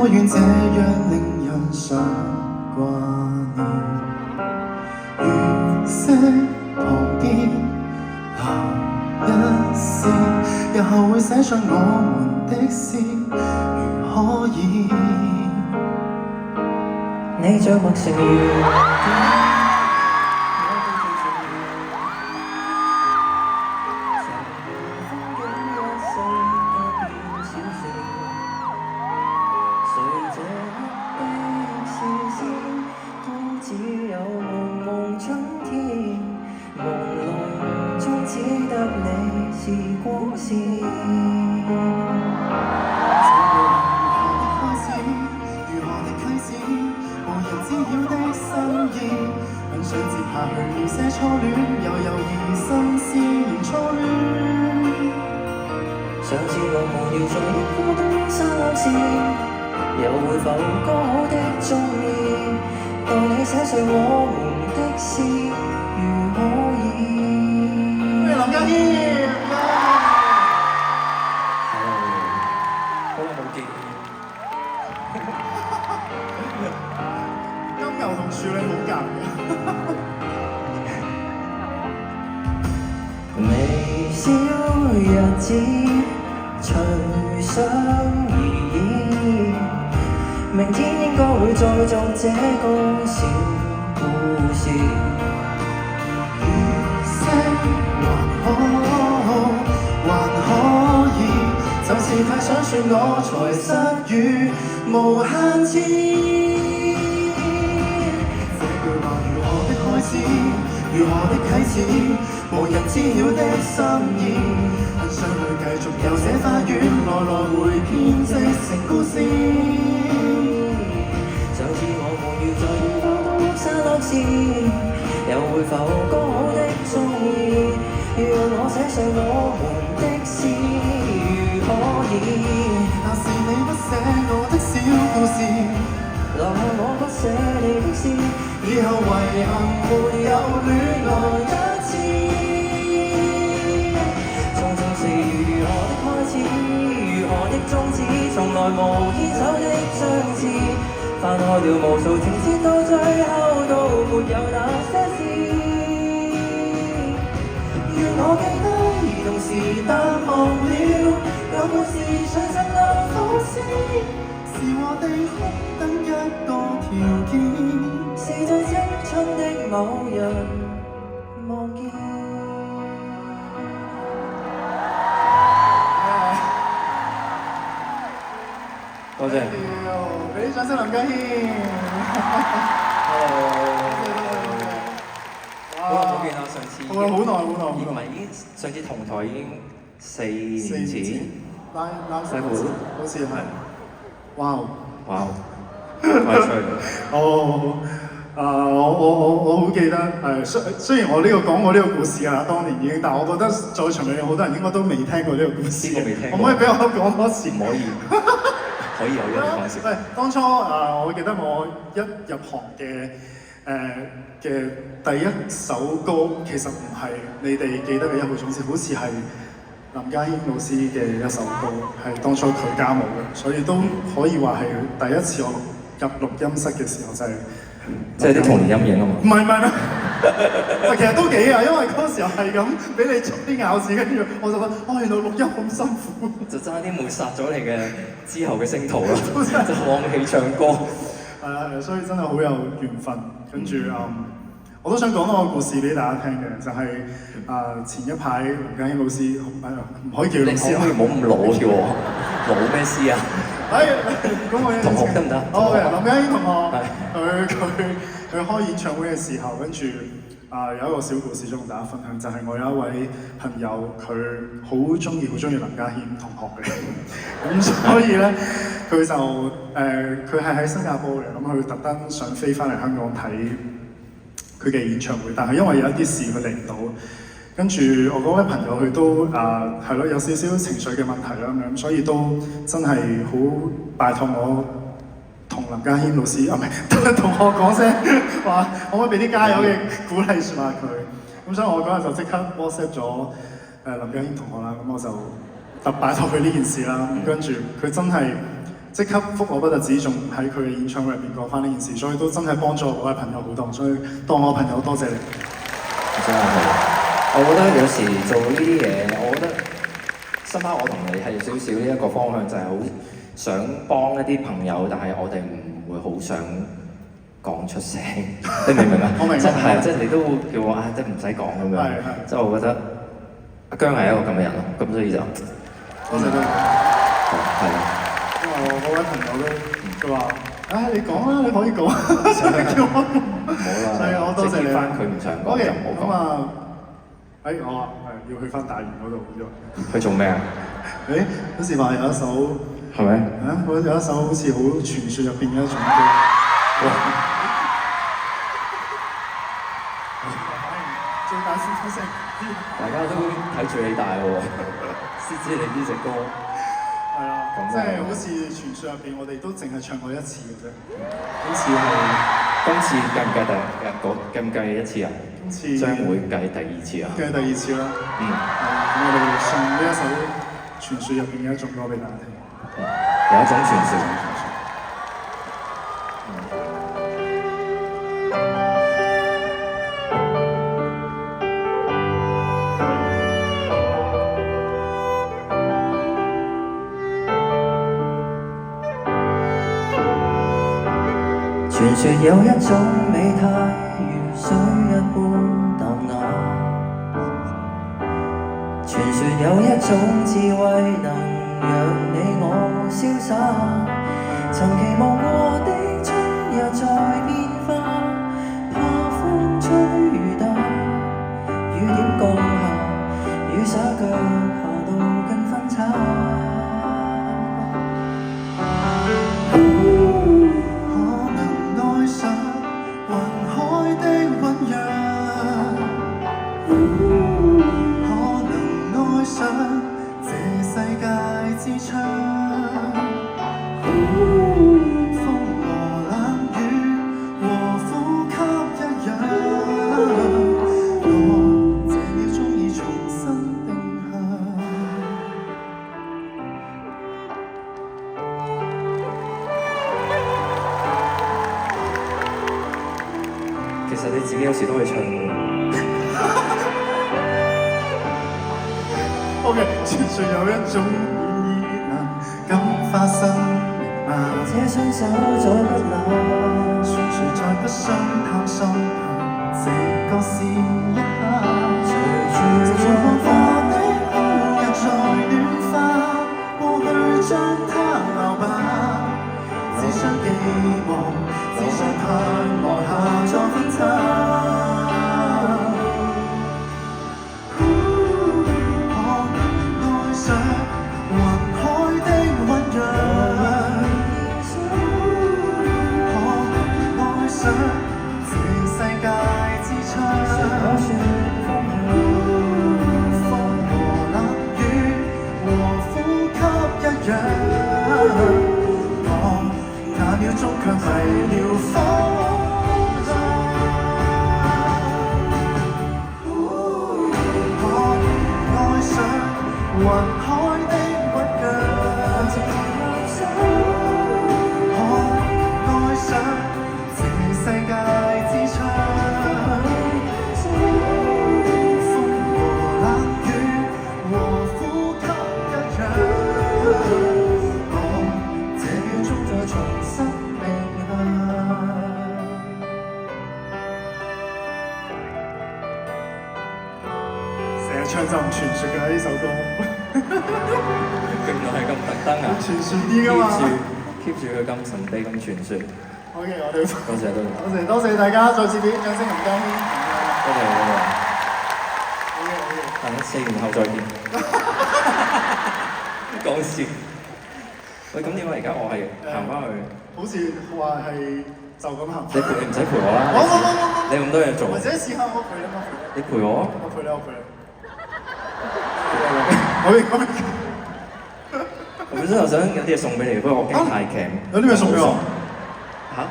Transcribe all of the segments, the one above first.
可願這樣令人常掛念？月色旁邊留一線，日後會寫上我們的詩，如可以。你像陌生人。上次我們要在櫻花東山落時，又會否剛好的中意？待你寫上我們的詩，如可以。林家謙，好耐冇見。金牛同處女好夾嘅。微笑日子隨想而已，明天應該會再作這個小故事。月色還可以，就是太想說我才失語無限次。這句話如何的開始，如何的啟齒，無人知曉的心意，很想去繼續遊這花園，來回編織成故事。上次我們要在櫻花東山落時，又會否剛好的中意？讓我寫上我們的詩，如可以。但是你不寫我的小故事，留下我不寫你的詩，以後遺憾沒有戀愛一次。匆匆是如何的開始，如何的終止，從來無牽手的章節，翻開了無數情節，到最後都沒有那些事。願我記得兒童時答忘了，有故事隨着流放絲，是我的哭等一個條件，是在青春的某日望見。多謝。俾啲掌聲林家謙。好耐冇見啦，上次。好耐。唔係已經上次同台已經4年前。拉西湖。好似係。哇！快脆。我好記得雖然我呢個講我呢個故事啊，當年已經，但係我覺得在場裏有好多人應該都未聽過呢個故事。邊個未聽過？可唔可以俾我講多次？唔可以。可以，我一陣講笑。當初我記得我一入行嘅第一首歌，其實唔係你哋記得嘅《一號種子》，好似係林家謙老師嘅一首歌，係當初佢加舞嘅，所以都可以話係第一次我入錄音室嘅時候就係。即係啲童年陰影啊嘛。唔係，其實都幾啊，因為嗰時候係咁俾你捉啲咬字，跟住我就覺得，原來錄音咁辛苦，就爭啲抹殺咗你嘅之後嘅星途啦，就放棄唱歌。所以真係好有緣分。跟住我都想講多個故事俾大家聽嘅，就係前一排林家謙老師唔可以叫老師，你可以唔好咁老叫我，老咩師啊？咁我同學得唔得？林家謙同學，佢開演唱會嘅時候，跟住有一個小故事想同大家分享，就係我有一位朋友，佢好中意林家謙同學嘅，咁所以咧佢就佢係喺新加坡嘅，咁佢特登想飛翻嚟香港睇佢嘅演唱會，但係因為有一啲事佢嚟唔到。跟住我嗰位朋友佢都係咯有少少情緒嘅問題啦咁樣，所以都真係好拜託我同林家謙老師唔係同學講聲話，可唔可以俾啲加油嘅鼓勵説話佢？咁所以我嗰日就即刻 WhatsApp 咗林家謙同學啦，咁我就特拜託佢呢件事啦。跟住佢真係即刻覆我不特止，仲喺佢嘅演唱會入邊講翻呢件事，所以都真係幫助我嘅朋友好多，所以當我朋友多謝你。真係，我覺得有時做呢啲嘢，我覺得深刻我同你係有少少呢一個方向，就係好想幫一啲朋友，但係我哋唔會好想講出聲，你明唔明啊？我明，即係即係你都叫我啊，即係唔使講咁樣。即係我覺得阿姜係一個咁嘅人咯，咁所以就多謝多謝。係啊。因為我嗰位朋友都佢話：你講啦，你可以講，所以叫我講。冇啦。係啊，我多謝你。翻佢唔想講就唔好講。咁啊，我話要去翻大園嗰度啫。去做咩啊？好似話有一首係咪？有一首好似好傳説入邊嘅一種歌。最大聲出聲。大家都睇住你大喎，先知你呢隻歌。係啊，即係好似傳説入邊，我哋都淨係唱過一次嘅啫。好似係今次計唔計計唔計一次啊？今次將會計第二次啊！計第二次啦。咁我哋送呢一首傳説入邊嘅一種歌俾大家聽。有一種傳説。傳說有一種美態如水一般淡雅，傳說有一種智慧能讓你我瀟灑。曾期望過的春日在變化，怕風吹雨打，雨點降下，雨灑腳下到更分岔。其實你自己有時都會唱嘅。OK， 傳說有一種意能敢發生明白，這雙手再不冷，傳說再不想探索，這個是一刻。隨住放花的空日在暖化，過去將它留吧，只想寄望，只想盼望下再分岔。唱就唔傳説㗎呢首歌，原來係咁特登啊！傳説啲㗎嘛 keep 住佢咁神秘咁傳説。OK， 我哋多謝大家，再次俾掌聲林家謙。多謝。OK，大家4年後再見。講笑。喂，咁點解而家我係行翻去？好似話係就咁行。你唔使陪我啦。你咁多嘢做。或者試下我陪你。你陪我？我陪你。我本身就想有啲嘢送俾你，不過我驚太強。有啲咩送俾我？嚇？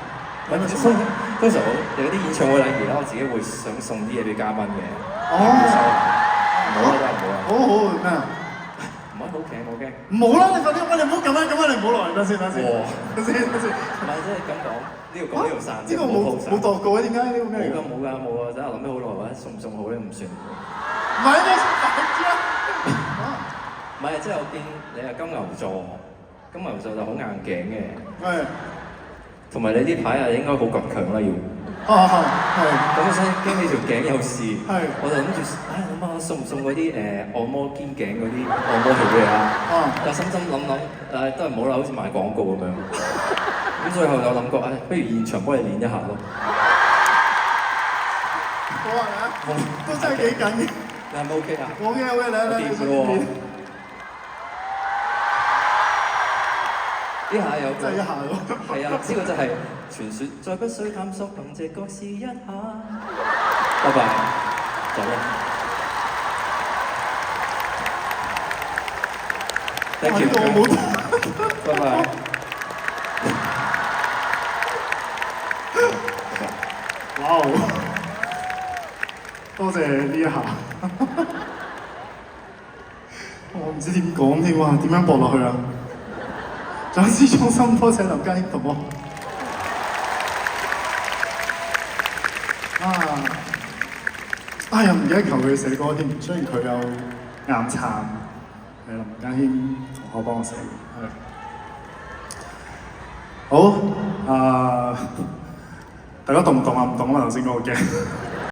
通常我哋嗰啲演唱會禮儀啦，我自己會想送啲嘢俾嘉賓嘅。哦。冇啦，真係冇啦。好咩啊？唔可以好勁，我驚。唔好啦，你快啲，喂，你唔好咁樣，你唔好來，等先。哇等先。唔係即係咁講，呢度講呢度散，呢個冇度過嘅，點解呢個咩嚟㗎？冇啊！真係諗咗好耐，或者送唔送好咧唔算。唔係咩？唔係，即係我見你係金牛座，金牛座就好硬頸嘅，係。同埋你啲牌啊應該好倔強啦要。係。咁所以驚你條頸有事，係我就諗住，諗下送唔送嗰啲按摩肩頸嗰啲按摩器俾你啊？但心諗，都係唔好啦，好似賣廣告咁樣。咁最後有諗過，不如現場幫你練一下咯。好啊，都真係幾緊嘅。你係咪 OK 啊？OK，嚟，掂㗎喎。呢下有真係一下喎。係啊，呢個就係傳説，再不需探索，憑直覺試一下。拜拜，走啦。Thank you，我冇。拜拜。哇！多謝呢一下。我唔知點講添喎，點樣播落去啊？再次衷心多謝劉嘉英同我。又唔記得求佢寫歌添，雖然佢有眼撐，係林家謙同我幫我寫嘅，好大家動唔動啊？唔動啊嘛，頭先嗰個鏡。